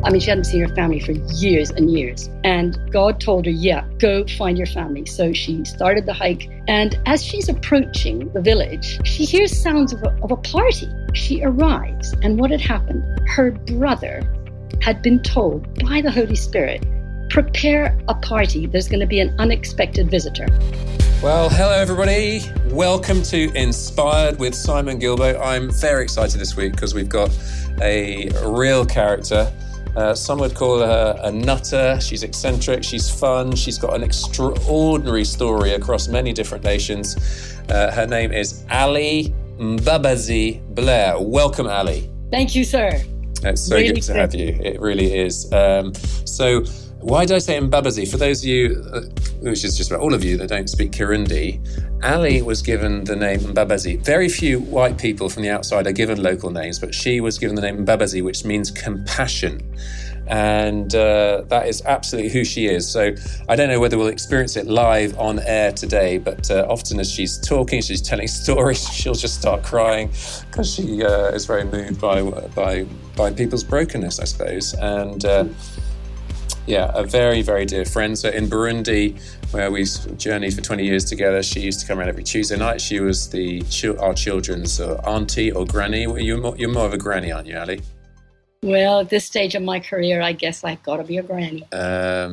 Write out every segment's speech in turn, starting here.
I mean, she hadn't seen her family for years and years. And God told her, yeah, go find your family. So she started the hike. And as she's approaching the village, she hears sounds of a party. She arrives. And what had happened? Her brother had been told by the Holy Spirit, prepare a party. There's going to be an unexpected visitor. Well, hello everybody. Welcome to Inspired with Simon Gilbo. I'm very excited this week because we've got a real character. Some would call her a nutter. She's eccentric, she's fun, she's got an extraordinary story across many different nations. Her name is Alli Mbabazi Blair. Welcome, Alli. Thank you, sir. It's so really good to have you. It really is. So why did I say Mbabazi? For those of you, which is just about all of you that don't speak Kirundi, Alli was given the name Mbabazi. Very few white people from the outside are given local names, but she was given the name Mbabazi, which means compassion. And that is absolutely who she is. So I don't know whether we'll experience it live on air today, but often as she's talking, she's telling stories, she'll just start crying because she is very moved by people's brokenness, I suppose. And yeah, a very, very dear friend. So in Burundi, where we journeyed for 20 years together, she used to come around every Tuesday night. She was our children's auntie or granny. You're more of a granny, aren't you, Alli? Well, at this stage of my career, I guess I've got to be a granny.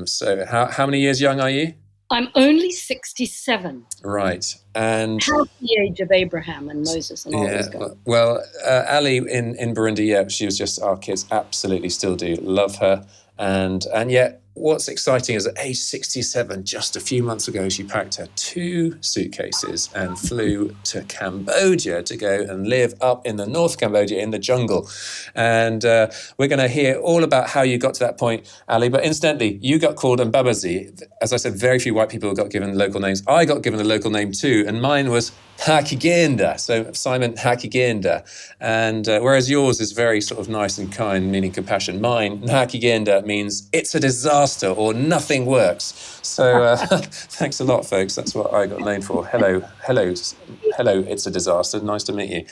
So how many years young are you? I'm only 67. Right. And half the age of Abraham and Moses and all those guys. Well, Alli in Burundi, yeah, she was just, our kids absolutely still do love her. And yet, what's exciting is at age 67, just a few months ago, she packed her 2 suitcases and flew to Cambodia to go and live up in the North Cambodia in the jungle. And we're going to hear all about how you got to that point, Alli. But incidentally, you got called Mbabazi. As I said, very few white people got given local names. I got given a local name too, and mine was Hakigenda, so Simon Hakigenda. And whereas yours is very sort of nice and kind, meaning compassion, mine, Hakigenda, means it's a disaster or nothing works. So thanks a lot, folks. That's what I got named for. Hello, it's a disaster. Nice to meet you.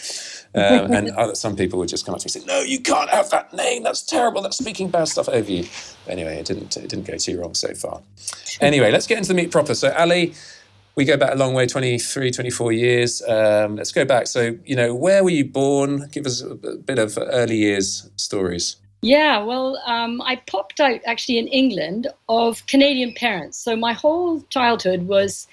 And some people would just come up to me and say, no, you can't have that name. That's terrible. That's speaking bad stuff over you. But anyway, it didn't go too wrong so far. Anyway, let's get into the meat proper. So Alli, we go back a long way, 23, 24 years. Let's go back. So, where were you born? Give us a bit of early years stories. Yeah, well, I popped out actually in England of Canadian parents. So my whole childhood was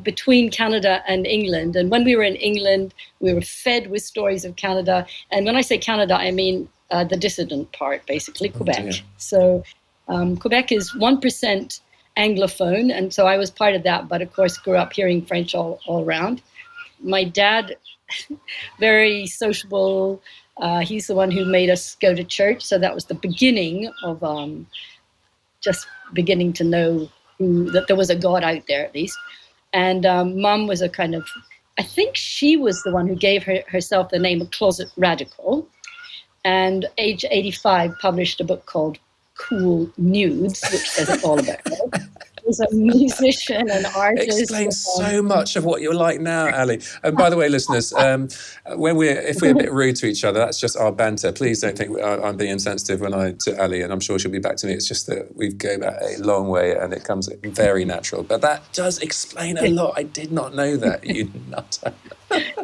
between Canada and England. And when we were in England, we were fed with stories of Canada. And when I say Canada, I mean the dissident part, basically, Quebec. So Quebec is 1% Anglophone, and so I was part of that, but of course grew up hearing French all around. My dad, very sociable, he's the one who made us go to church, so that was the beginning of just beginning to know that there was a God out there at least. And Mum was a kind of, I think she was the one who gave herself the name of Closet Radical, and age 85 published a book called Cool Nudes, which says it all about her. She's a musician and artist. Explains so much of what you're like now, Alli. And by the way, listeners, if we're a bit rude to each other, that's just our banter. Please don't think I'm being insensitive to Alli, and I'm sure she'll be back to me. It's just that we go back a long way, and it comes very natural. But that does explain a lot. I did not know that, you nutter.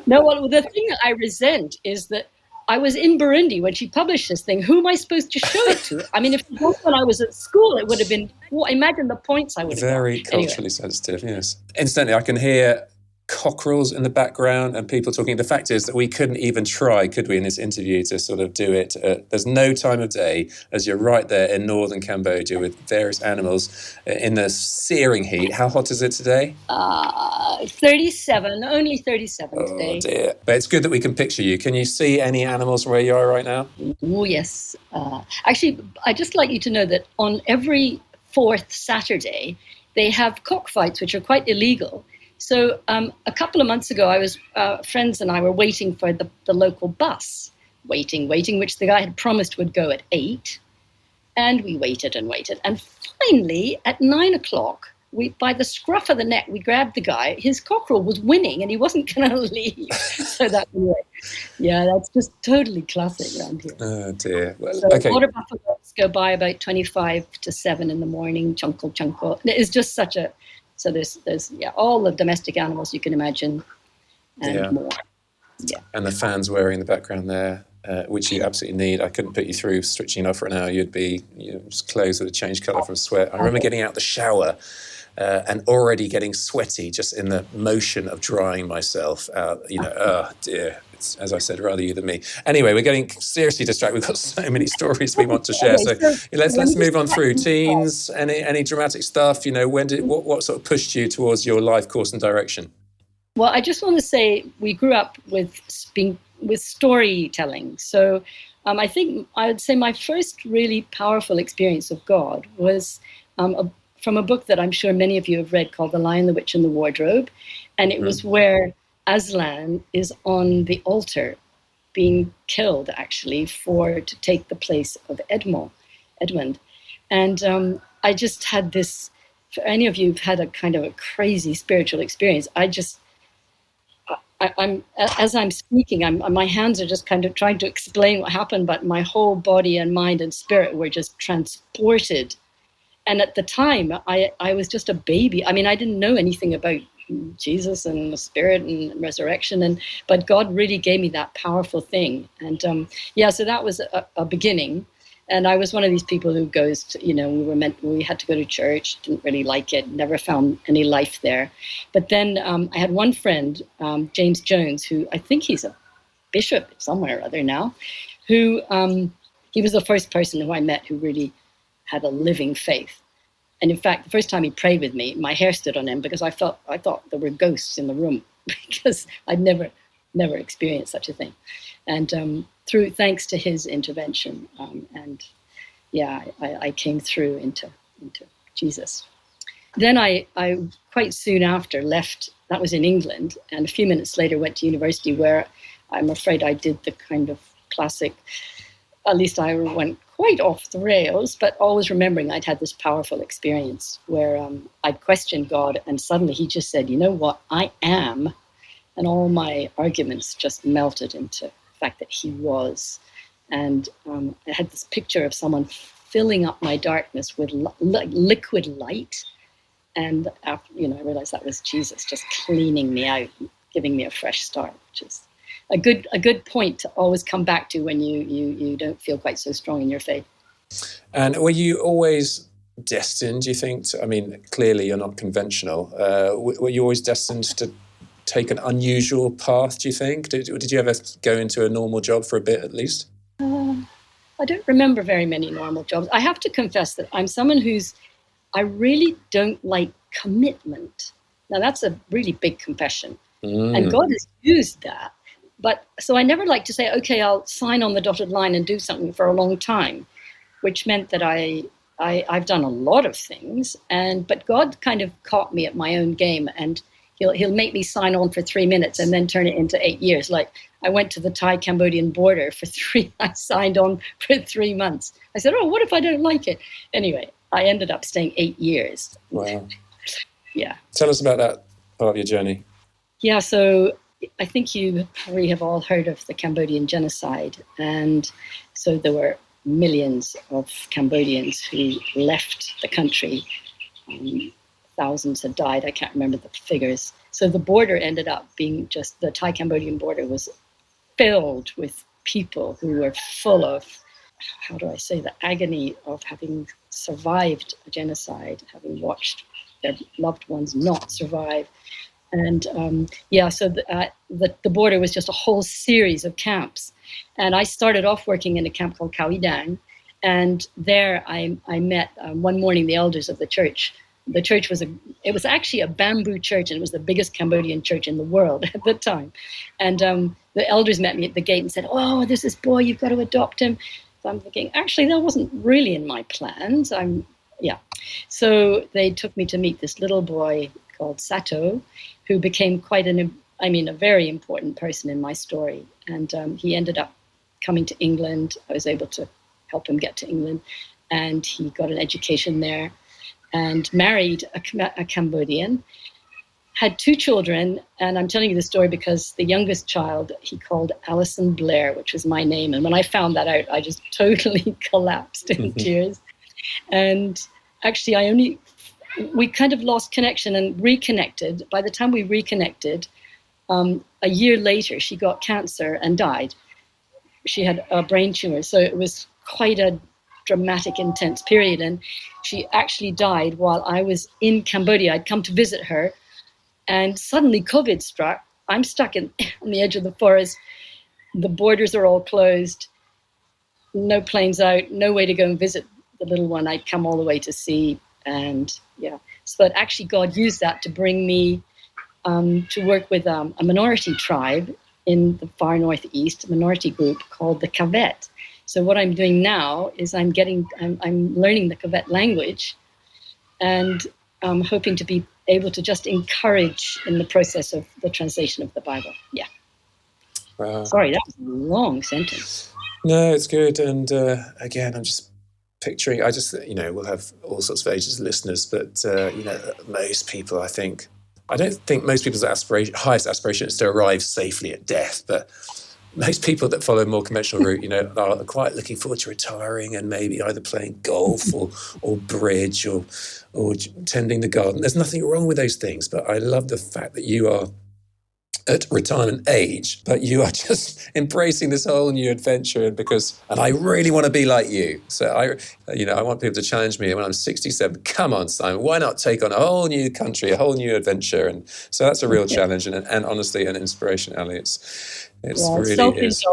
No, well, the thing that I resent is that I was in Burundi when she published this thing. Who am I supposed to show it to? I mean, if it was when I was at school, it would have been, imagine the points I would have very got. Culturally sensitive, yes. Incidentally, I can hear cockerels in the background and people talking. The fact is that we couldn't even try, could we, in this interview to sort of do it. There's no time of day, as you're right there in northern Cambodia with various animals in the searing heat. How hot is it today? 37, only 37 today. Oh dear. But it's good that we can picture you. Can you see any animals from where you are right now? Oh, yes. Actually, I'd just like you to know that on every 4th Saturday, they have cockfights, which are quite illegal. So a couple of months ago, I was friends and I were waiting for the local bus, waiting, which the guy had promised would go at 8. And we waited. And finally, at 9 o'clock, by the scruff of the neck, we grabbed the guy. His cockerel was winning and he wasn't going to leave. So that's just totally classic around here. Oh dear. Well, so okay. water buffaloes go by about 25 to 7 in the morning, chunkle, chunkle. It's just such a, so there's all the domestic animals you can imagine and more. Yeah. And the fans whirring in the background there, which you absolutely need. I couldn't put you through switching off for an hour. You'd be, just clothes would have changed colour from sweat. I remember getting out the shower and already getting sweaty just in the motion of drying myself out. Oh dear. It's, as I said, rather you than me. Anyway, we're getting seriously distracted. We've got so many stories we want to share. So let's move on through teens. Any dramatic stuff? What sort of pushed you towards your life course and direction? Well, I just want to say we grew up with storytelling. So I think I would say my first really powerful experience of God was from a book that I'm sure many of you have read called The Lion, the Witch, and the Wardrobe. And it was where Aslan is on the altar being killed, actually, to take the place of Edmund. And I just had this, for any of you who've had a kind of a crazy spiritual experience, as I'm speaking, my hands are just kind of trying to explain what happened, but my whole body and mind and spirit were just transported. And at the time, I was just a baby. I mean, I didn't know anything about Jesus and the Spirit and resurrection, but God really gave me that powerful thing. And so that was a beginning. And I was one of these people who goes to, we had to go to church, didn't really like it, never found any life there. But then I had one friend, James Jones, who I think he's a bishop somewhere or other now, who he was the first person who I met who really had a living faith. And in fact, the first time he prayed with me, my hair stood on end because I thought there were ghosts in the room because I'd never experienced such a thing. And thanks to his intervention, I came through into Jesus. Then I quite soon after left. That was in England, and a few minutes later went to university, where I'm afraid I did the kind of classic. At least I went quite off the rails, but always remembering I'd had this powerful experience where I'd questioned God, and suddenly he just said, "You know what? I am," and all my arguments just melted into the fact that he was. And I had this picture of someone filling up my darkness with liquid light, and I realized that was Jesus just cleaning me out, giving me a fresh start, which is a good point to always come back to when you don't feel quite so strong in your faith. And were you always destined, do you think? Clearly you're not conventional. Were you always destined to take an unusual path, do you think? Did you ever go into a normal job for a bit at least? I don't remember very many normal jobs. I have to confess that I'm someone I really don't like commitment. Now that's a really big confession. And God has used that. But so I never like to say, okay, I'll sign on the dotted line and do something for a long time, which meant that I've done a lot of things. But God kind of caught me at my own game, and he'll make me sign on for 3 minutes and then turn it into 8 years. Like I went to the Thai-Cambodian border I signed on for 3 months. I said, what if I don't like it? Anyway, I ended up staying 8 years. Wow. Yeah. Tell us about that part of your journey. Yeah, so I think you probably have all heard of the Cambodian genocide. And so there were millions of Cambodians who left the country. Thousands had died. I can't remember the figures. So the border ended up being the Thai-Cambodian border was filled with people who were full of, how do I say, the agony of having survived a genocide, having watched their loved ones not survive. And so the border was just a whole series of camps. And I started off working in a camp called Khao Idang. And there I met one morning the elders of the church. The church was actually a bamboo church, and it was the biggest Cambodian church in the world at the time. And the elders met me at the gate and said, "Oh, there's this boy, you've got to adopt him." So I'm thinking, actually, that wasn't really in my plans. So they took me to meet this little boy called Sato, who became a very important person in my story. And he ended up coming to England. I was able to help him get to England, and he got an education there. and married a Cambodian, had 2 children. And I'm telling you the story because the youngest child he called Alison Blair, which was my name. And when I found that out, I just totally collapsed in tears. And actually, we kind of lost connection and reconnected. By the time we reconnected, a year later, she got cancer and died. She had a brain tumor. So it was quite a dramatic, intense period. And she actually died while I was in Cambodia. I'd come to visit her. And suddenly COVID struck. I'm stuck on the edge of the forest. The borders are all closed. No planes out. No way to go and visit the little one I'd come all the way to see. And yeah, so but actually God used that to bring me to work with a minority tribe in the far northeast, a minority group called the Kavet. So what I'm doing now is I'm learning the Kavet language, and I'm hoping to be able to just encourage in the process of the translation of the Bible. Yeah. Wow. Sorry, that was a long sentence. No, it's good. And again, I'm just picturing, we'll have all sorts of ages of listeners, but, most people, I don't think most people's highest aspiration is to arrive safely at death, but most people that follow a more conventional route, are quite looking forward to retiring and maybe either playing golf or bridge or tending the garden. There's nothing wrong with those things, but I love the fact that you are at retirement age, but you are just embracing this whole new adventure. And I really want to be like you. So I want people to challenge me when I'm 67. Come on, Simon, why not take on a whole new country, a whole new adventure? And so that's a real challenge and honestly an inspiration, Alli. It's really is.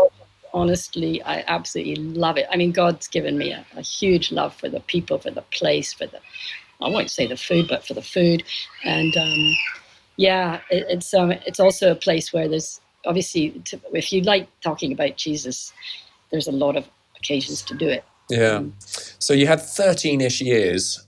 Honestly, I absolutely love it. I mean, God's given me a huge love for the people, for the place, I won't say the food, but for the food. And it's also a place where there's obviously, if you like talking about Jesus, there's a lot of occasions to do it. Yeah. So you had 13-ish years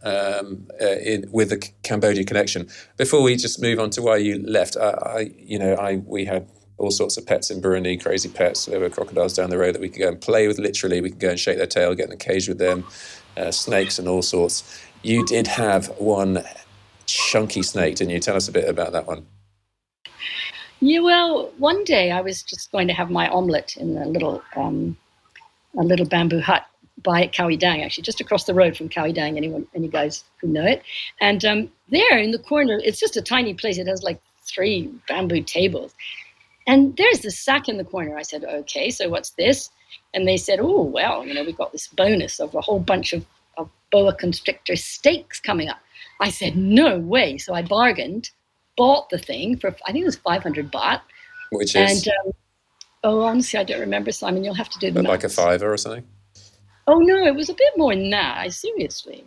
with the Cambodia connection. Before we just move on to why you left, we had all sorts of pets in Burundi, crazy pets. There were crocodiles down the road that we could go and play with, literally. We could go and shake their tail, get in a cage with them, snakes and all sorts. You did have one chunky snake, didn't you? Tell us a bit about that one. Yeah, well, one day I was just going to have my omelette in a little bamboo hut by Khao Dang, actually, just across the road from Khao Dang, any guys who know it. And there in the corner, it's just a tiny place. It has like 3 bamboo tables. And there's this sack in the corner. I said, okay, so what's this? And they said, oh, well, we got this bonus of a whole bunch of boa constrictor steaks coming up. I said, no way. So I bargained, bought the thing for, I think it was 500 baht. Which is? And, honestly, I don't remember, Simon. You'll have to do the maths. Like a fiver or something? Oh, no, it was a bit more than that. Seriously.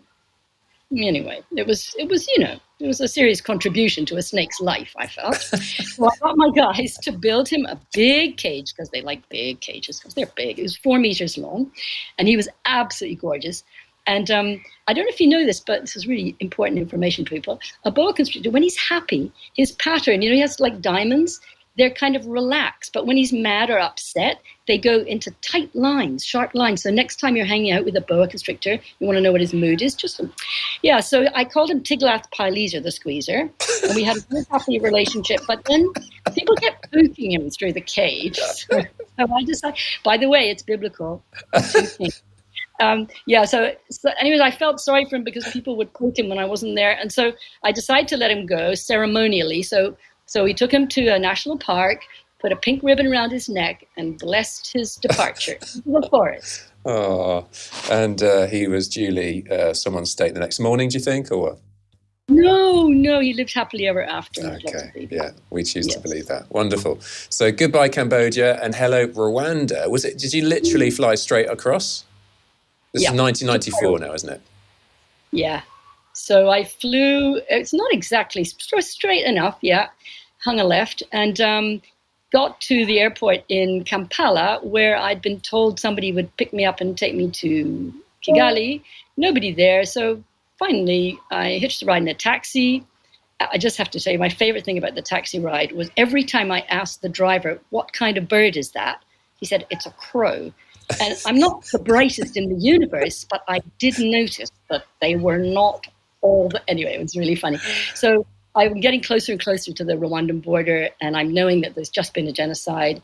Anyway, it was a serious contribution to a snake's life, I felt. So I got my guys to build him a big cage, because they like big cages, because they're big. It was 4 meters long, and he was absolutely gorgeous. And I don't know if you know this, but this is really important information to people. A boa constrictor, when he's happy, his pattern, he has like diamonds, they're kind of relaxed. But when he's mad or upset, they go into tight lines, sharp lines. So next time you're hanging out with a boa constrictor, you want to know what his mood is. So I called him Tiglath-Pileser, the squeezer. And we had a very happy relationship. But then people kept poking him through the cage. So I decided, by the way, it's biblical. So anyways, I felt sorry for him because people would poke him when I wasn't there. And so I decided to let him go ceremonially. So we took him to a national park, put a pink ribbon around his neck, and blessed his departure into the forest. Oh, and he was duly someone's state the next morning, do you think, or what? No, he lived happily ever after. Okay, yeah, we choose to believe that. Wonderful. So goodbye, Cambodia, and hello, Rwanda. Did you literally fly straight across? This is 1994 now, isn't it? Yeah. So I flew, it's not exactly straight enough, hung a left, and got to the airport in Kampala, where I'd been told somebody would pick me up and take me to Kigali. Nobody there. So finally, I hitched a ride in a taxi. I just have to say, my favorite thing about the taxi ride was every time I asked the driver, what kind of bird is that? He said, it's a crow. And I'm not the brightest in the universe, but I did notice that they were not Anyway, it was really funny. So I'm getting closer and closer to the Rwandan border, and I'm knowing that there's just been a genocide,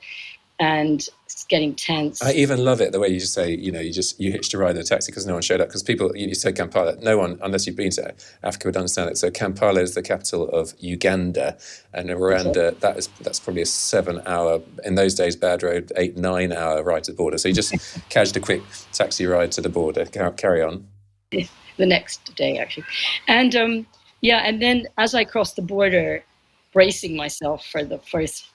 and it's getting tense. I even love it the way you just say, you hitched a ride in a taxi because no one showed up. Because people, you say Kampala, no one, unless you've been to Africa, would understand it. So Kampala is the capital of Uganda, and Rwanda, that's probably a 7-hour, in those days, bad road, 8-9 hour ride to the border. So you just catched a quick taxi ride to the border. Carry on. The next day, actually. And and then as I crossed the border, bracing myself for the first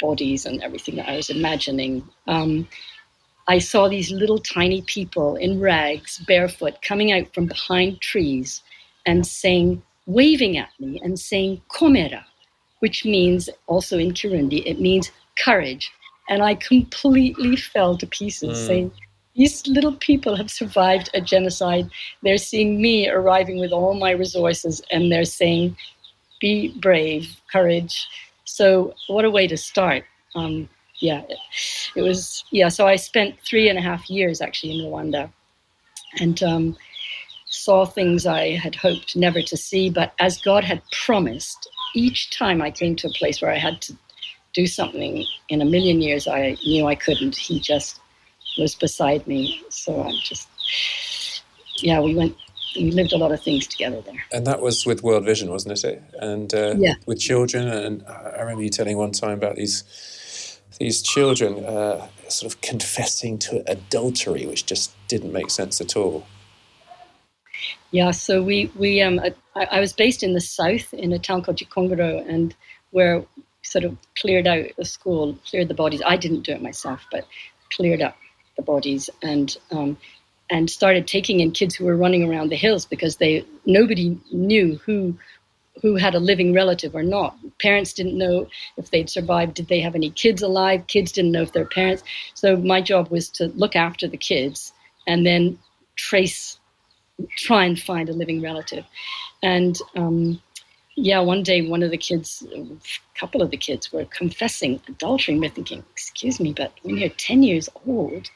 bodies and everything that I was imagining, I saw these little tiny people in rags, barefoot, coming out from behind trees and waving at me and saying "Komera," which means, also in Kirundi, it means courage. And I completely fell to pieces, saying, these little people have survived a genocide. They're seeing me arriving with all my resources, and they're saying, be brave, courage. So what a way to start. It was. So I spent 3.5 years actually in Rwanda, and saw things I had hoped never to see. But as God had promised, each time I came to a place where I had to do something in a million years I knew I couldn't, he just was beside me. So I'm just, we lived a lot of things together there. And that was with World Vision, wasn't it? And with children. And I remember you telling one time about these children sort of confessing to adultery, which just didn't make sense at all. Yeah, so I was based in the south in a town called Gikongoro, and where sort of cleared out the school, cleared the bodies. I didn't do it myself, but cleared up the bodies and started taking in kids who were running around the hills because nobody knew who had a living relative or not. Parents didn't know if they'd survived. Did they have any kids alive? Kids didn't know if their parents. So my job was to look after the kids and then try and find a living relative. And one day a couple of the kids were confessing adultery, and we're thinking, excuse me, but when you're 10 years old,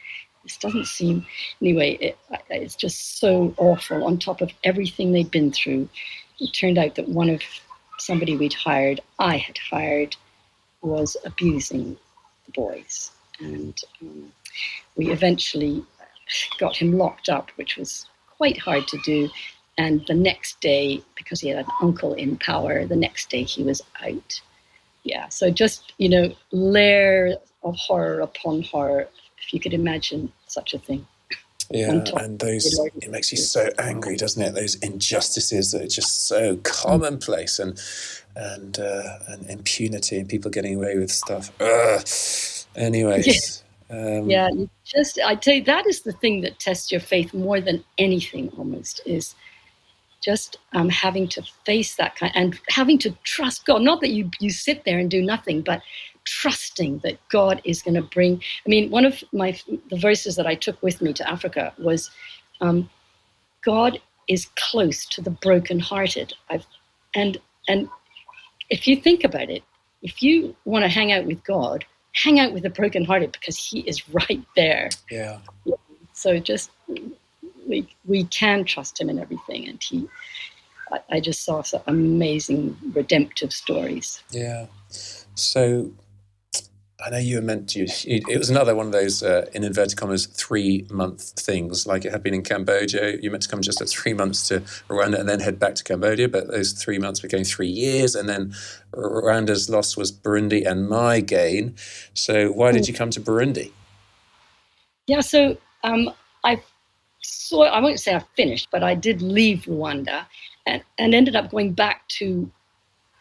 this doesn't seem, anyway, it's just so awful. On top of everything they'd been through, it turned out that somebody I had hired, was abusing the boys. And we eventually got him locked up, which was quite hard to do. And the next day, because he had an uncle in power, the next day he was out. Yeah, so just, layer of horror upon horror, if you could imagine such a thing. Yeah, and it makes you so angry, doesn't it? Those injustices that are just so commonplace, and impunity and people getting away with stuff. Anyways. Yeah. I tell you, that is the thing that tests your faith more than anything almost, is just having to face that and having to trust God. Not that you sit there and do nothing, but trusting that God is going to bring. I mean, one of the verses that I took with me to Africa was, God is close to the brokenhearted. And if you think about it, if you want to hang out with God, hang out with the brokenhearted, because he is right there. Yeah. So just we can trust him in everything, and I just saw some amazing redemptive stories. Yeah. So I know you were meant to. It was another one of those in inverted commas 3-month things, like it had been in Cambodia. You meant to come just at 3 months to Rwanda and then head back to Cambodia, but those 3 months became 3 years, and then Rwanda's loss was Burundi and my gain. So why did you come to Burundi? Yeah, so I won't say I finished, but I did leave Rwanda and ended up going back to.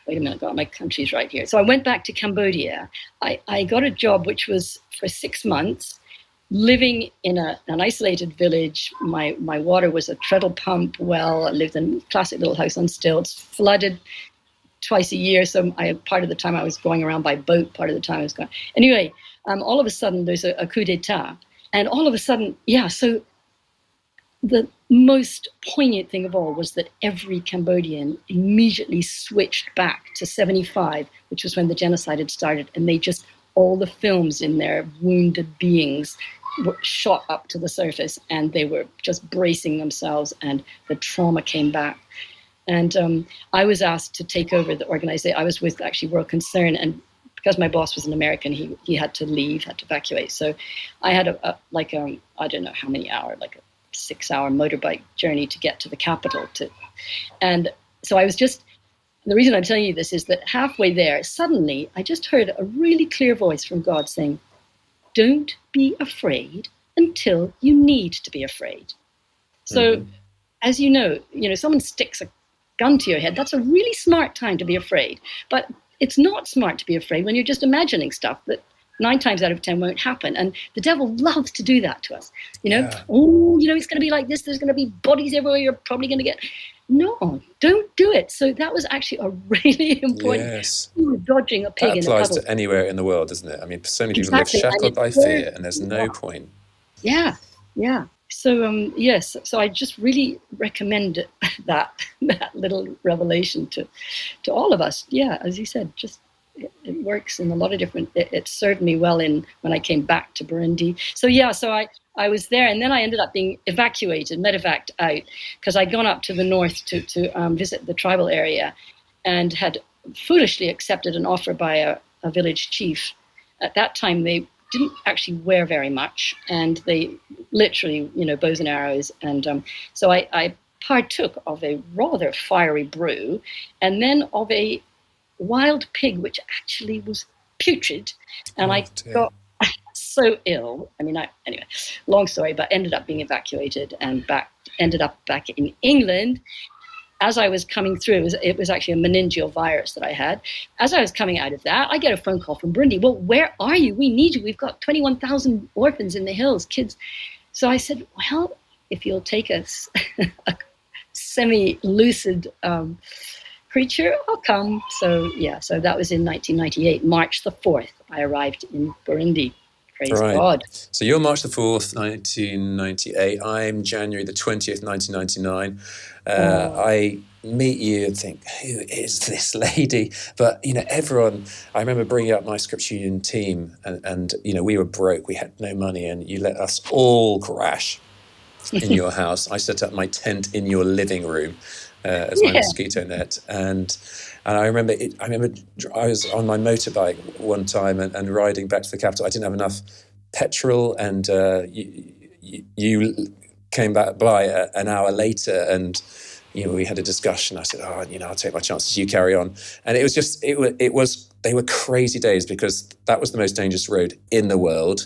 Wait a minute, I got my countries right here. So I went back to Cambodia. I got a job which was for 6 months, living in an isolated village. My water was a treadle pump well. I lived in a classic little house on stilts, flooded twice a year. So part of the time I was going around by boat, part of the time I was going. Anyway, all of a sudden there's a coup d'etat. And all of a sudden, so the most poignant thing of all was that every Cambodian immediately switched back to 75, which was when the genocide had started, and all the films in their wounded beings were shot up to the surface, and they were just bracing themselves, and the trauma came back. And I was asked to take over the organization. I was with actually World Concern, and because my boss was an American, he had to leave, had to evacuate. So I had I don't know how many hour, like a 6-hour motorbike journey to get to the capital. And so I was just, the reason I'm telling you this is that halfway there, suddenly I just heard a really clear voice from God saying, don't be afraid until you need to be afraid. So as you know, someone sticks a gun to your head. That's a really smart time to be afraid. But it's not smart to be afraid when you're just imagining stuff that 9 times out of 10 won't happen. And the devil loves to do that to us. It's going to be like this. There's going to be bodies everywhere. You're probably going to get... No, don't do it. So that was actually a really important... Yes. Dodging a pig in a puddle. That applies to anywhere in the world, doesn't it? I mean, so many people live shackled by fear, and there's no point. Yeah. So, yes, so I just really recommend that little revelation to all of us. Yeah, as you said, just it works in a lot of different, it served me well when I came back to Burundi. So, yeah, so I was there, and then I ended up being evacuated, medevaced out, because I'd gone up to the north to visit the tribal area and had foolishly accepted an offer by a village chief. At that time, they didn't actually wear very much, and they literally, bows and arrows. And so I partook of a rather fiery brew, and then of a wild pig, which actually was putrid. And I got so ill. I mean, anyway, long story, but ended up being evacuated and ended up back in England. As I was coming through, it was actually a meningeal virus that I had. As I was coming out of that, I get a phone call from Burundi. Well, where are you? We need you. We've got 21,000 orphans in the hills, kids. So I said, well, if you'll take us a semi-lucid creature, I'll come. So, yeah, so that was in 1998, March the 4th, I arrived in Burundi. Praise God. So you're March the 4th, 1998. I'm January the 20th, 1999. I meet you and think, who is this lady? But, everyone, I remember bringing up my Scripture Union team and we were broke. We had no money, and you let us all crash in your house. I set up my tent in your living room as my mosquito net. And I remember I was on my motorbike one time and riding back to the capital. I didn't have enough petrol, and you came back by an hour later, and we had a discussion. I said, I'll take my chances, you carry on. And it was just, they were crazy days, because that was the most dangerous road in the world.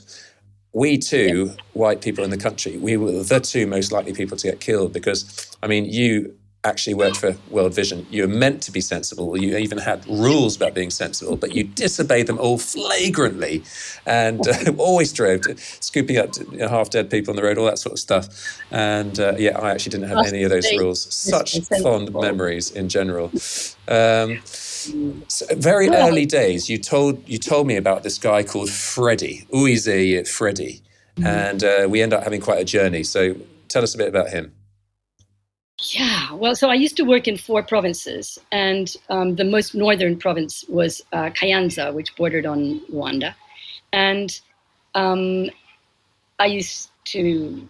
We too, white people in the country, we were the 2 most likely people to get killed, because, you actually worked for World Vision. You were meant to be sensible. You even had rules about being sensible, but you disobeyed them all flagrantly, and always drove, scooping up half-dead people on the road, all that sort of stuff. And I actually didn't have any of those rules. Such fond memories in general. So very early days, you told me about this guy called Freddie, Uize Freddie, and we ended up having quite a journey. So tell us a bit about him. Yeah, well, so I used to work in 4 provinces, and the most northern province was Kayanza, which bordered on Rwanda. And I used to,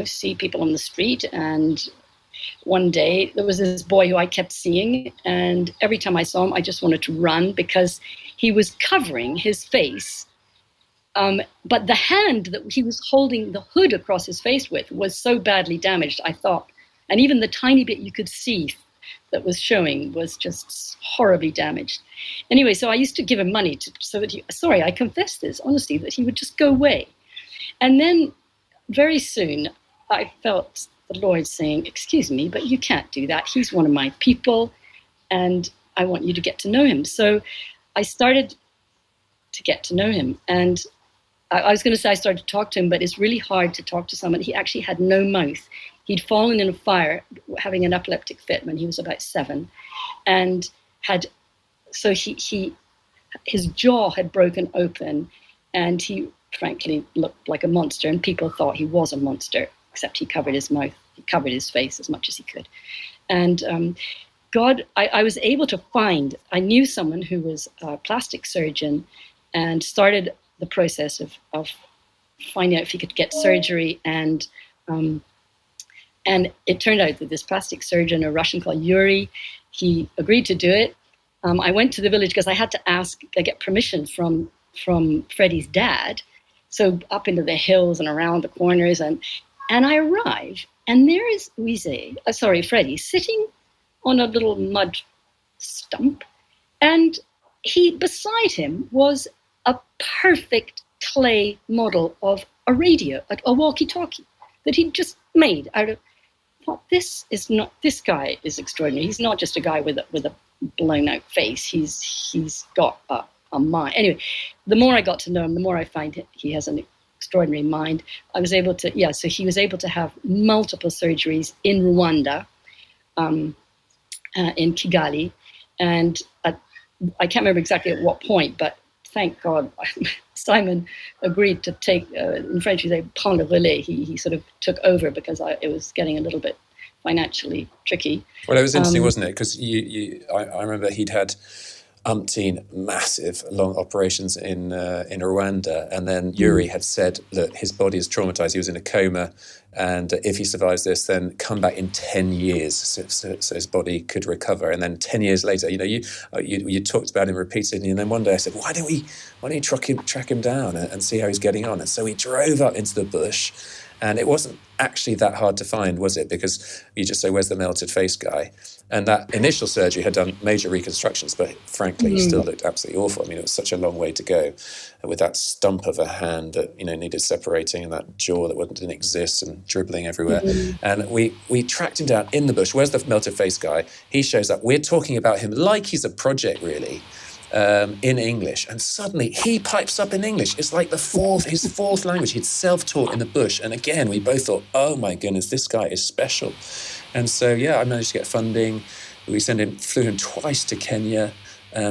see people on the street, and one day there was this boy who I kept seeing, and every time I saw him, I just wanted to run, because he was covering his face. But the hand that he was holding the hood across his face with was so badly damaged, I thought. And even the tiny bit you could see that was showing was just horribly damaged. Anyway, so I used to give him money so that I confess this, honestly, that he would just go away. And then very soon I felt the Lord saying, excuse me, but you can't do that. He's one of my people, and I want you to get to know him. So I started to get to know him. And I was going to say I started to talk to him, but it's really hard to talk to someone. He actually had no mouth. He'd fallen in a fire having an epileptic fit when he was about 7, and his jaw had broken open, and he frankly looked like a monster, and people thought he was a monster, except he covered his mouth, he covered his face as much as he could. And I was able to I knew someone who was a plastic surgeon, and started the process of finding out if he could get surgery and And it turned out that this plastic surgeon, a Russian called Yuri, he agreed to do it. I went to the village because I had to get permission from Freddie's dad. So up into the hills and around the corners, and I arrive, and there is Freddie, sitting on a little mud stump, and beside him was a perfect clay model of a radio, a walkie-talkie that he'd just made out of. This guy is extraordinary. He's not just a guy with a blown out face. He's got a mind. Anyway, the more I got to know him, the more I find he has an extraordinary mind. I was able to, so he was able to have multiple surgeries in Rwanda, in Kigali, and I can't remember exactly at what point, but thank God Simon agreed to take, in French we say, prendre le relais. He sort of took over because it was getting a little bit financially tricky. Well, it was interesting, wasn't it? Because I remember he'd had umpteen massive long operations in Rwanda, and then Yuri had said that his body is traumatized. He was in a coma, and if he survives this, then come back in 10 years so his body could recover. And then 10 years later, you talked about him repeatedly, and then one day I said, why don't you track him down and see how he's getting on? And so we drove up into the bush. And it wasn't actually that hard to find, was it? Because you just say, where's the melted face guy? And that initial surgery had done major reconstructions, but frankly, he still looked absolutely awful. I mean, it was such a long way to go with that stump of a hand that, needed separating, and that jaw that didn't exist and dribbling everywhere. And we tracked him down in the bush. Where's the melted face guy? He shows up. We're talking about him like he's a project, really. In English, and suddenly he pipes up in English. It's like his fourth language. He'd self-taught in the bush, and again we both thought, oh my goodness, this guy is special. And so I managed to get funding. We flew him twice to Kenya.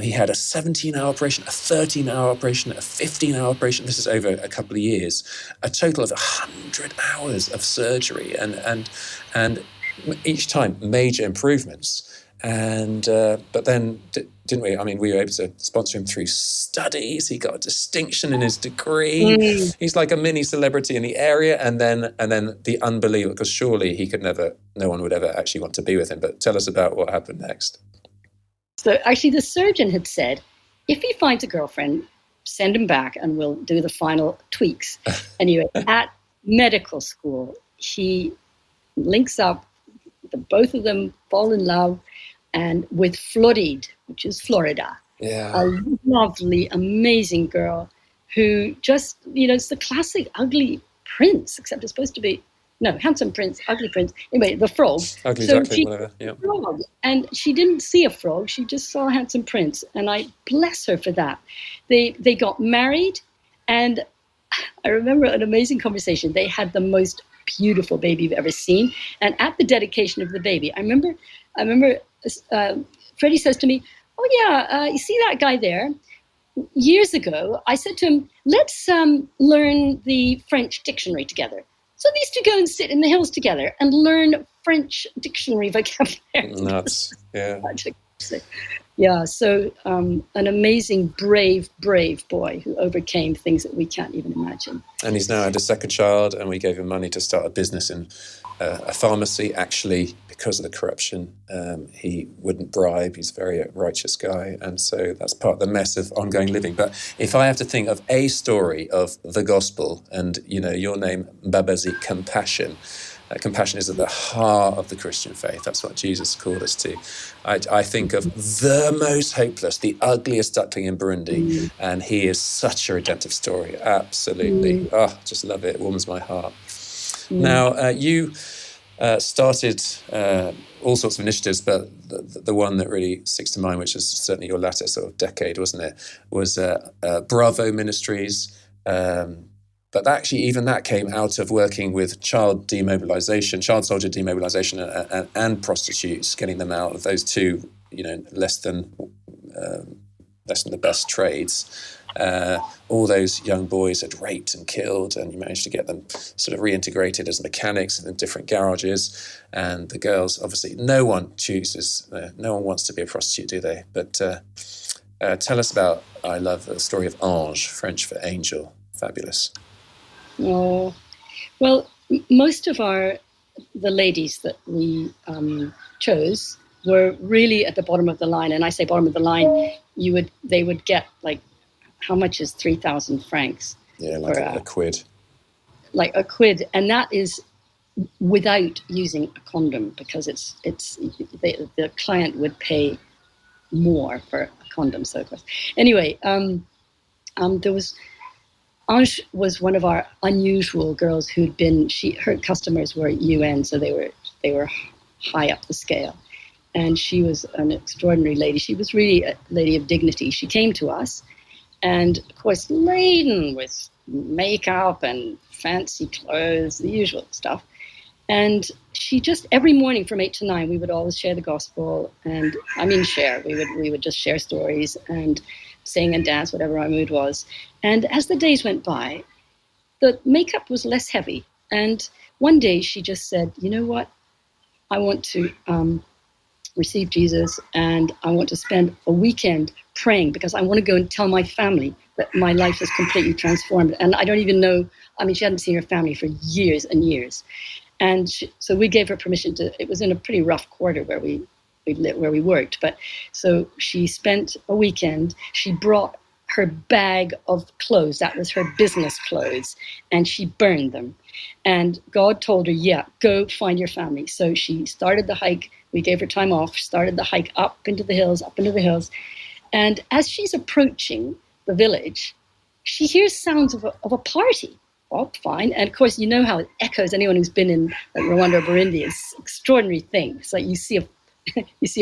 He had a 17-hour operation, a 13-hour operation, a 15-hour operation. This is over a couple of years. A total of 100 hours of surgery, and each time major improvements. And but then didn't we? I mean, we were able to sponsor him through studies. He got a distinction in his degree. He's like a mini celebrity in the area. And then the unbelievable, because surely no one would ever actually want to be with him. But tell us about what happened next. So actually, the surgeon had said, if he finds a girlfriend, send him back, and we'll do the final tweaks. Anyway, at medical school, he links up. Both of them fall in love. And with Florid, which is Florida, a lovely, amazing girl who just, it's the classic ugly prince, except it's supposed to be, handsome prince, ugly prince. Anyway, the frog. Ugly, so duckling, whatever, yeah. Frog. And she didn't see a frog, she just saw a handsome prince. And I bless her for that. They got married, and I remember an amazing conversation. They had the most beautiful baby you've ever seen. And at the dedication of the baby, I remember Freddie says to me, you see that guy there? Years ago, I said to him, let's learn the French dictionary together. So these two go and sit in the hills together and learn French dictionary vocabulary. Nuts, yeah. So an amazing, brave boy who overcame things that we can't even imagine. And he's now had a second child, and we gave him money to start a business in a pharmacy. Actually, because of the corruption, he wouldn't bribe. He's a very righteous guy, and so that's part of the mess of ongoing living. But if I have to think of a story of the gospel, and your name, Babazi, compassion. Compassion is at the heart of the Christian faith. That's what Jesus called us to. I think of the most hopeless, the ugliest duckling in Burundi, and he is such a redemptive story. Absolutely. Just love it. It warms my heart. Now, you started all sorts of initiatives, but the one that really sticks to mind, which is certainly your latter sort of decade, wasn't it, was Bravo Ministries. But actually, even that came out of working with child soldier demobilization, and prostitutes, getting them out of those two, less than the best trades. All those young boys had raped and killed, and you managed to get them sort of reintegrated as mechanics in different garages. And the girls, obviously, no one wants to be a prostitute, do they? But tell us about, I love the story of Ange, French for angel. Fabulous. Oh, well, most of our the ladies that we chose were really at the bottom of the line. And I say bottom of the line, they would get like, how much is 3,000 francs? Yeah, like a quid. Like a quid, and that is without using a condom, because the client would pay more for a condom. So, of course, anyway, there was Ange was one of our unusual girls who'd been. Her customers were UN, so they were high up the scale, and she was an extraordinary lady. She was really a lady of dignity. She came to us, and of course, laden with makeup and fancy clothes, the usual stuff. And she just, every morning from 8 to 9, we would always share the gospel. And I mean, we would just share stories and sing and dance, whatever our mood was. And as the days went by, the makeup was less heavy. And one day she just said, you know what? I want to receive Jesus, and I want to spend a weekend praying, because I want to go and tell my family that my life is completely transformed. And I don't even know, I mean, she hadn't seen her family for years and years. And so we gave her permission to, it was in a pretty rough quarter where we worked. But so she spent a weekend, she brought her bag of clothes, that was her business clothes, and she burned them. And God told her, yeah, go find your family. So she started the hike. We gave her time off, started the hike up into the hills. And as she's approaching the village, she hears sounds of a party. Oh, fine. And of course, you know how it echoes. Anyone who's been in like Rwanda or Burundi, it's an extraordinary thing. It's like you see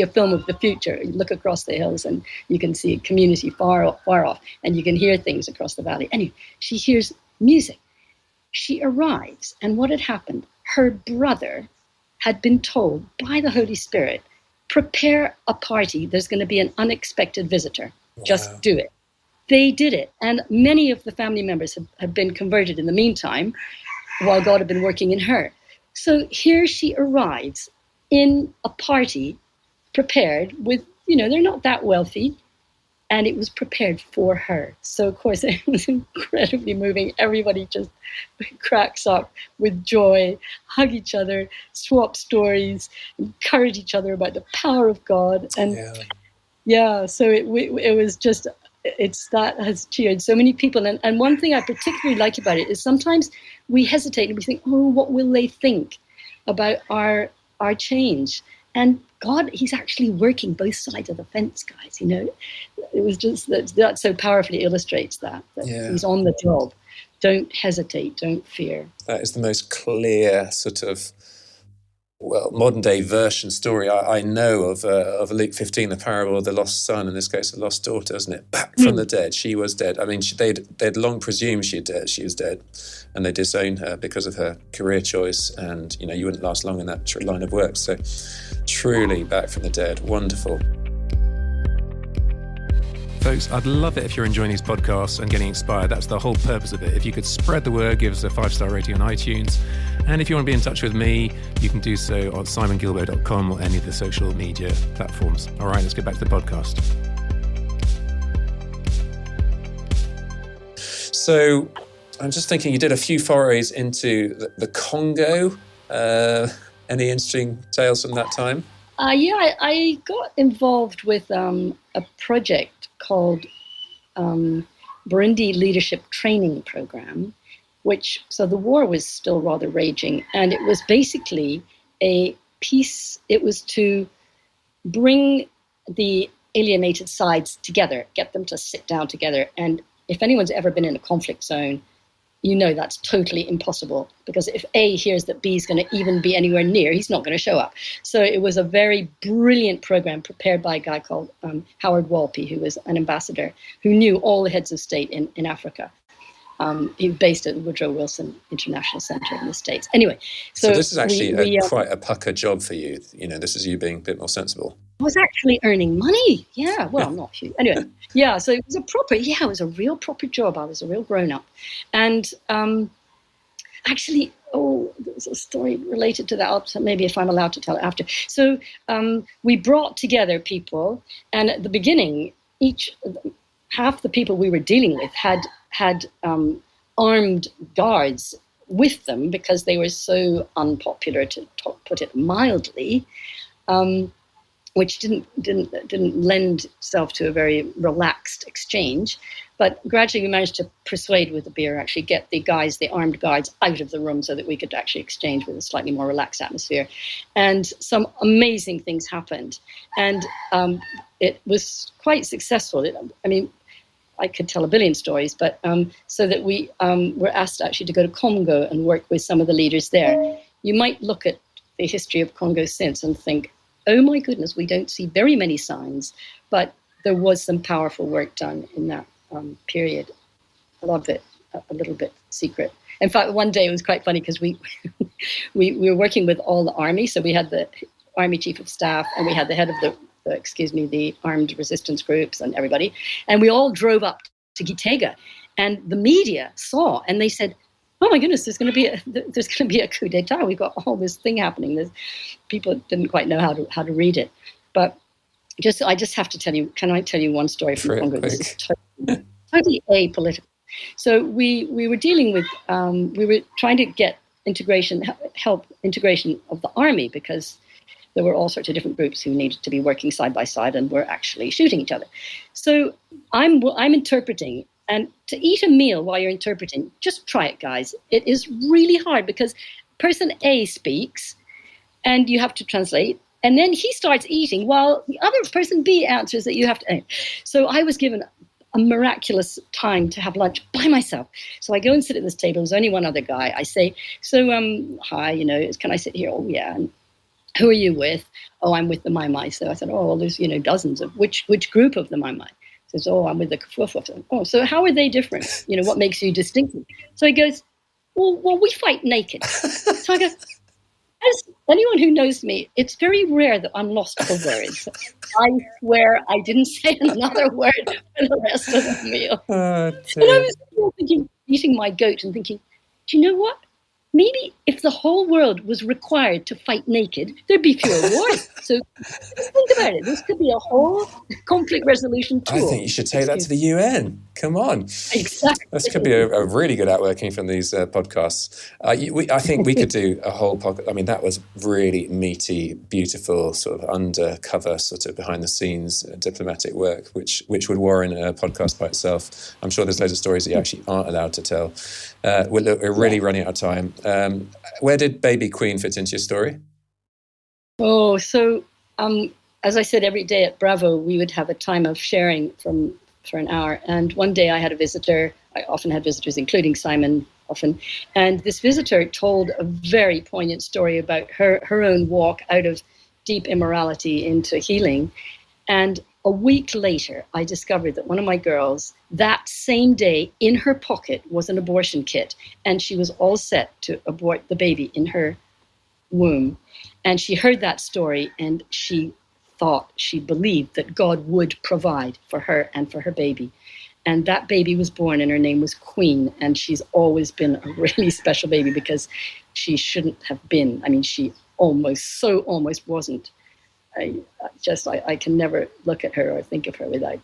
a film of the future. You look across the hills and you can see a community far off, and you can hear things across the valley. Anyway, she hears music. She arrives, and what had happened? Her brother had been told by the Holy Spirit, prepare a party. There's going to be an unexpected visitor. Wow. Just do it. They did it. And many of the family members have been converted in the meantime, while God had been working in her. So here she arrives in a party prepared with, they're not that wealthy, and it was prepared for her. So, of course, it was incredibly moving. Everybody just cracks up with joy, hug each other, swap stories, encourage each other about the power of God. And so it was just, that has cheered so many people. And one thing I particularly like about it is sometimes we hesitate and we think, oh, what will they think about our change? And God, he's actually working both sides of the fence, guys. It was just that so powerfully illustrates that he's on the job. Don't hesitate, don't fear. That is the most clear sort of, modern day version story I know of Luke 15, the parable of the lost son, in this case, the lost daughter, isn't it? Back from the dead. She was dead. I mean, they'd long presumed she was dead, and they disowned her because of her career choice. And, you wouldn't last long in that line of work. So truly back from the dead. Wonderful. Folks, I'd love it if you're enjoying these podcasts and getting inspired. That's the whole purpose of it. If you could spread the word, give us a 5-star rating on iTunes. And if you want to be in touch with me, you can do so on simongilbo.com or any of the social media platforms. All right, let's get back to the podcast. So I'm just thinking, you did a few forays into the Congo. Any interesting tales from that time? I got involved with a project called Burundi Leadership Training Program, so the war was still rather raging, and it was basically a peace. It was to bring the alienated sides together, get them to sit down together. And if anyone's ever been in a conflict zone, that's totally impossible, because if A hears that B is going to even be anywhere near, he's not going to show up. So it was a very brilliant program prepared by a guy called Howard Walpe, who was an ambassador who knew all the heads of state in Africa. He was based at the Woodrow Wilson International Center in the States. Anyway, so this is actually quite a pucker job for you. This is you being a bit more sensible. I was actually earning money. Yeah, well, not huge. Anyway, so it was a real proper job. I was a real grown-up. And actually, there's a story related to that. Maybe if I'm allowed to tell it after. So we brought together people, and at the beginning, half the people we were dealing with had armed guards with them because they were so unpopular, to put it mildly, which didn't lend itself to a very relaxed exchange. But gradually we managed to persuade with the beer, actually get the armed guards out of the room so that we could actually exchange with a slightly more relaxed atmosphere. And some amazing things happened. And it was quite successful. I could tell a billion stories, but so that we were asked actually to go to Congo and work with some of the leaders there. You might look at the history of Congo since and think, oh my goodness, we don't see very many signs, but there was some powerful work done in that period. A lot of it a little bit secret. In fact, one day it was quite funny because we were working with all the army. So we had the army chief of staff and we had the head of the armed resistance groups and everybody. And we all drove up to Gitega, and the media saw and they said, oh my goodness, there's going to be a coup d'etat. We've got all this thing happening. People didn't quite know how to read it. But I just have to tell you, can I tell you one story from Congo? This is totally apolitical. So we were dealing with, we were trying to get help integration of the army, because there were all sorts of different groups who needed to be working side by side and were actually shooting each other. So I'm interpreting, and to eat a meal while you're interpreting, just try it, guys. It is really hard because person A speaks and you have to translate, and then he starts eating while the other person B answers that you have to. So I was given a miraculous time to have lunch by myself. So I go and sit at this table. There's only one other guy. I say, so, hi, can I sit here? Oh, yeah. And who are you with? Oh, I'm with the Mai Mai. So I said, oh, well, there's, dozens of, which group of the Mai Mai? He says, oh, I'm with the Kafufu. Oh, so how are they different? What makes you distinctive? So he goes, well, we fight naked. So I go, as anyone who knows me, it's very rare that I'm lost for words. I swear I didn't say another word for the rest of the meal. And I was thinking, eating my goat and thinking, do you know what? Maybe if the whole world was required to fight naked, there'd be fewer wars. So think about it. This could be a whole conflict resolution tool. I think you should take that to the UN. Come on. Exactly. This could be a really good outworking from these podcasts. I think we could do a whole podcast. I mean, that was really meaty, beautiful, sort of undercover, sort of behind the scenes diplomatic work, which would warrant a podcast by itself. I'm sure there's loads of stories that you actually aren't allowed to tell. We're really running out of time. Where did Baby Queen fit into your story? Oh, so as I said, every day at Bravo, we would have a time of sharing for an hour. And one day I had a visitor. I often had visitors, including Simon, often. And this visitor told a very poignant story about her own walk out of deep immorality into healing. And a week later, I discovered that one of my girls, that same day, in her pocket was an abortion kit. And she was all set to abort the baby in her womb. And she heard that story and she believed that God would provide for her and for her baby. And that baby was born and her name was Queen. And she's always been a really special baby because she shouldn't have been. I mean, she almost wasn't. I can never look at her or think of her without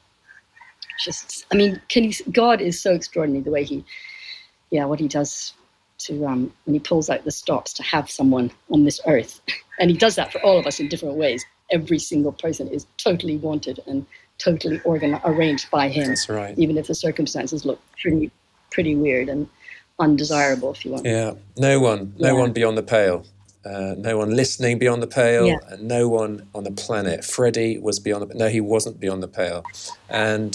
God is so extraordinary the way what he does to, when he pulls out the stops to have someone on this earth. And he does that for all of us in different ways. Every single person is totally wanted and totally arranged by him. That's right. Even if the circumstances look pretty weird and undesirable, if you want. Yeah. No one beyond the pale. No one listening beyond the pale, and no one on the planet. Freddie was beyond the. No, he wasn't beyond the pale, and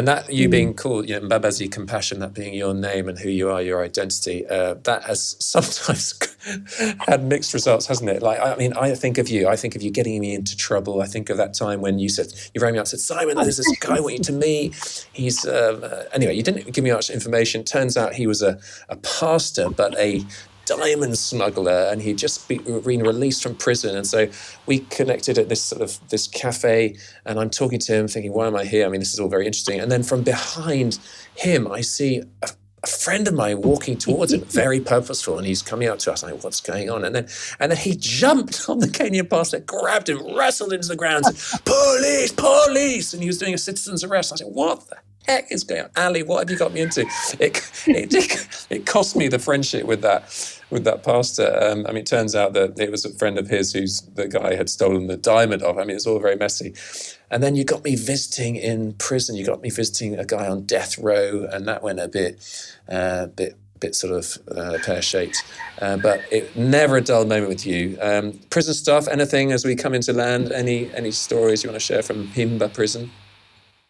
that you being called, Mbabazi, compassion, that being your name and who you are, your identity. That has sometimes had mixed results, hasn't it? Like, I mean, I think of you getting me into trouble. I think of that time when you rang me up and said, Simon, there's this guy I want you to meet. He's anyway. You didn't give me much information. Turns out he was a pastor, but a diamond smuggler, and he'd just been released from prison. And so we connected at this cafe, and I'm talking to him thinking, why am I here? I mean, this is all very interesting. And then from behind him, I see a friend of mine walking towards him, very purposeful, and he's coming up to us. I'm like, what's going on? And then he jumped on the Kenyan pastor, grabbed him, wrestled him to the ground, said, police, and he was doing a citizen's arrest. I said, what the heck is going on? Alli, what have you got me into? It cost me the friendship with that pastor. I mean, it turns out that it was a friend of his who's the guy had stolen the diamond off. I mean, it's all very messy. And then you got me visiting in prison. You got me visiting a guy on death row, and that went a bit sort of pear-shaped. But it never a dull moment with you. Prison stuff, anything as we come into land? Any stories you want to share from Himba prison?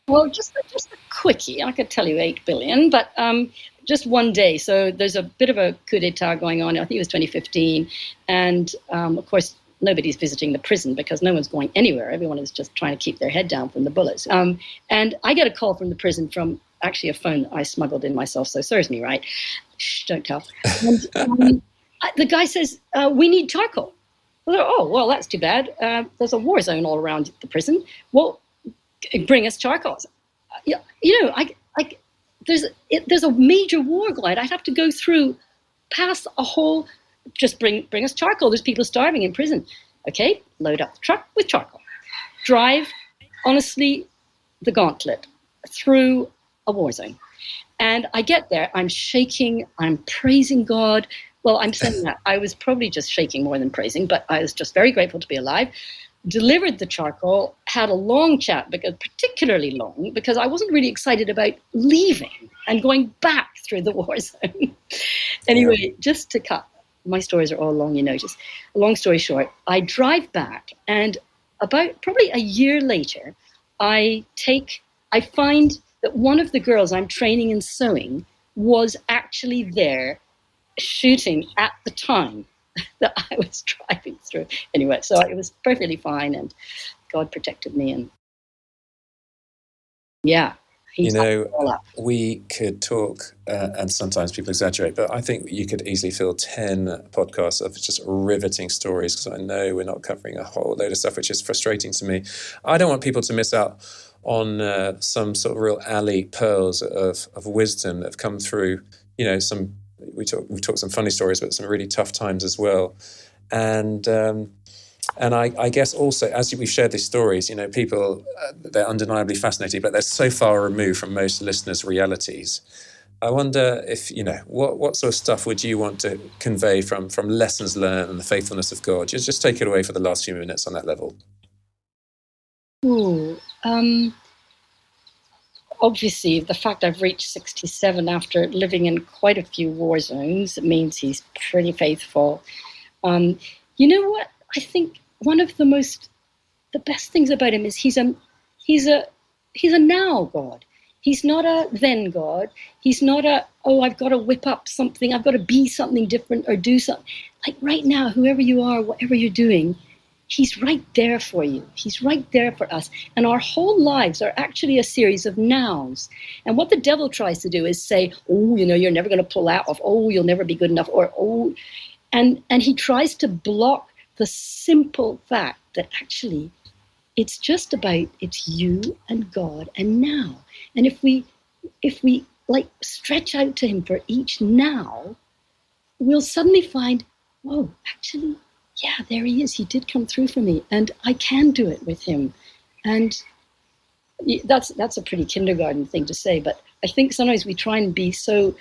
Well, just a quickie. I could tell you 8 billion, but just one day. So there's a bit of a coup d'etat going on. I think it was 2015. And of course, nobody's visiting the prison because no one's going anywhere. Everyone is just trying to keep their head down from the bullets. And I get a call from the prison from actually a phone I smuggled in myself, so serves me right. Shh, don't tell. And the guy says, we need charcoal. I thought, oh, well, that's too bad. There's a war zone all around the prison. Well, bring us charcoal. There's a major war going. I'd have to go through, past a whole, just bring us charcoal. There's people starving in prison. Okay, load up the truck with charcoal. Drive, honestly, the gauntlet through a war zone. And I get there, I'm shaking, I'm praising God. Well, I'm saying that. I was probably just shaking more than praising, but I was just very grateful to be alive. Delivered the charcoal, had a long chat, particularly long, because I wasn't really excited about leaving and going back through the war zone. Anyway, just to cut, my stories are all long, just a long story short, I drive back, and about probably a year later, I find that one of the girls I'm training in sewing was actually there shooting at the time that I was driving through. Anyway, so it was perfectly fine, and God protected me. And yeah, we could talk, and sometimes people exaggerate, but I think you could easily fill 10 podcasts of just riveting stories, because I know we're not covering a whole load of stuff, which is frustrating to me. I don't want people to miss out on some sort of real Alli pearls of wisdom that have come through. We talk some funny stories, but some really tough times as well. And I guess also, as we've shared these stories, people, they're undeniably fascinating, but they're so far removed from most listeners' realities. I wonder if, what sort of stuff would you want to convey from lessons learned and the faithfulness of God? Just take it away for the last few minutes on that level. Ooh, obviously, the fact I've reached 67 after living in quite a few war zones means he's pretty faithful. You know what? I think one of the best things about him is he's a now God. He's not a then God. He's not I've got to whip up something. I've got to be something different or do something. Like right now, whoever you are, whatever you're doing, he's right there for you. He's right there for us. And our whole lives are actually a series of nows. And what the devil tries to do is say, oh, you're never going to pull out of, oh, you'll never be good enough, or, oh. And he tries to block the simple fact that actually it's just about, it's you and God and now. And if we like stretch out to him for each now, we'll suddenly find, whoa, actually, yeah, there he is. He did come through for me, and I can do it with him. And that's a pretty kindergarten thing to say, but I think sometimes we try and be so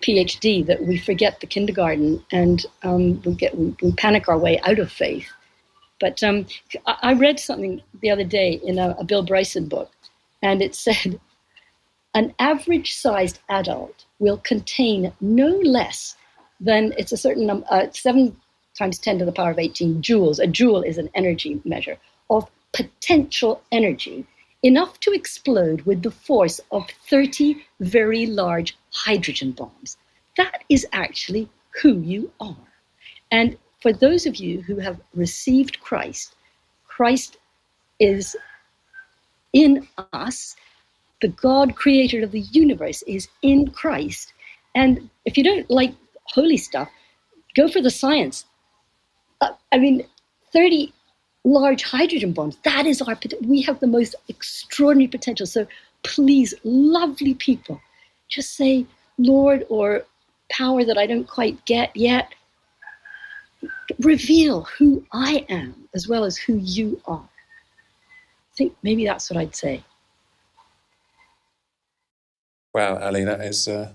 PhD that we forget the kindergarten, and we panic our way out of faith. But I read something the other day in a Bill Bryson book, and it said, an average-sized adult will contain no less than, it's a certain number, 7 times 10 to the power of 18 joules. A joule is an energy measure of potential energy, enough to explode with the force of 30 very large hydrogen bombs. That is actually who you are. And for those of you who have received Christ, Christ is in us. The God creator of the universe is in Christ. And if you don't like holy stuff, go for the science. 30 large hydrogen bombs, that is we have the most extraordinary potential. So please, lovely people, just say, Lord, or power that I don't quite get yet, reveal who I am as well as who you are. I think maybe that's what I'd say. Wow, Ali, that is a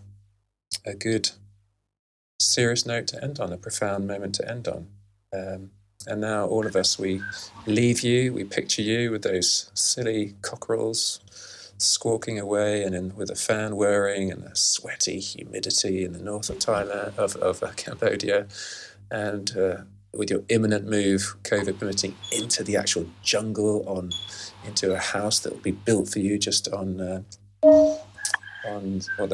good, serious note to end on, a profound moment to end on. And now all of us, we leave you, we picture you with those silly cockerels squawking away, and with a fan whirring and a sweaty humidity in the north of Thailand, of Cambodia, and with your imminent move, COVID permitting, into the actual jungle, into a house that will be built for you just on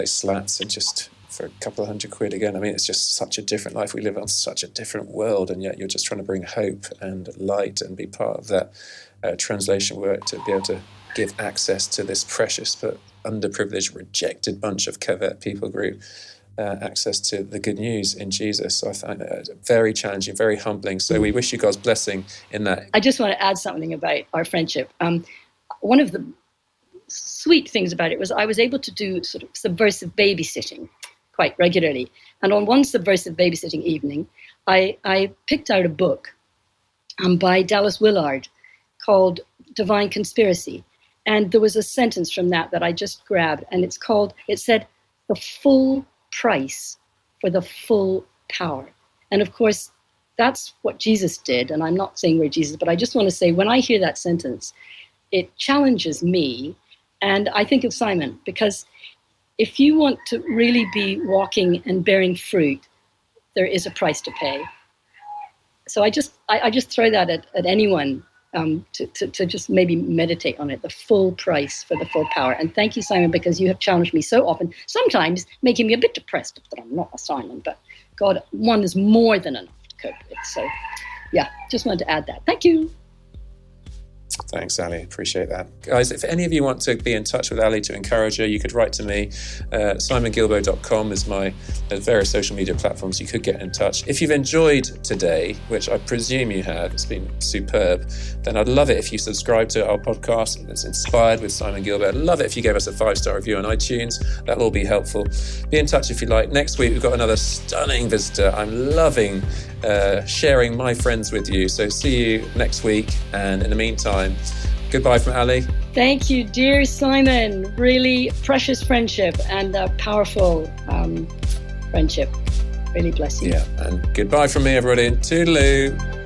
slats, and just for a couple of £100 again. I mean, it's just such a different life. We live on such a different world, and yet you're just trying to bring hope and light and be part of that translation work to be able to give access to this precious but underprivileged, rejected bunch of Kavet people group access to the good news in Jesus. So I find it very challenging, very humbling. So we wish you God's blessing in that. I just want to add something about our friendship. One of the sweet things about it was I was able to do sort of subversive babysitting quite regularly. And on one subversive babysitting evening, I picked out a book by Dallas Willard called Divine Conspiracy. And there was a sentence from that I just grabbed, and it said, "The full price for the full power." And of course, that's what Jesus did. And I'm not saying we're Jesus, but I just want to say, when I hear that sentence, it challenges me. And I think of Simon, because if you want to really be walking and bearing fruit, there is a price to pay. So I just throw that at anyone to just maybe meditate on it, the full price for the full power. And thank you, Simon, because you have challenged me so often, sometimes making me a bit depressed that I'm not a Simon, but God, one is more than enough to cope with. So yeah, just wanted to add that. Thank you. Thanks, Ali. Appreciate that. Guys, if any of you want to be in touch with Ali to encourage her, you could write to me. simongilbo.com is my various social media platforms. You could get in touch. If you've enjoyed today, which I presume you have, it's been superb, then I'd love it if you subscribe to our podcast that's Inspired with Simon Gilbert. I'd love it if you gave us a 5-star review on iTunes. That'll all be helpful. Be in touch if you like. Next week, we've got another stunning visitor. I'm loving sharing my friends with you. So see you next week. And in the meantime, goodbye from Ali. Thank you, dear Simon. Really precious friendship and a powerful friendship. Really bless you. Yeah, and goodbye from me, everybody. Toodaloo.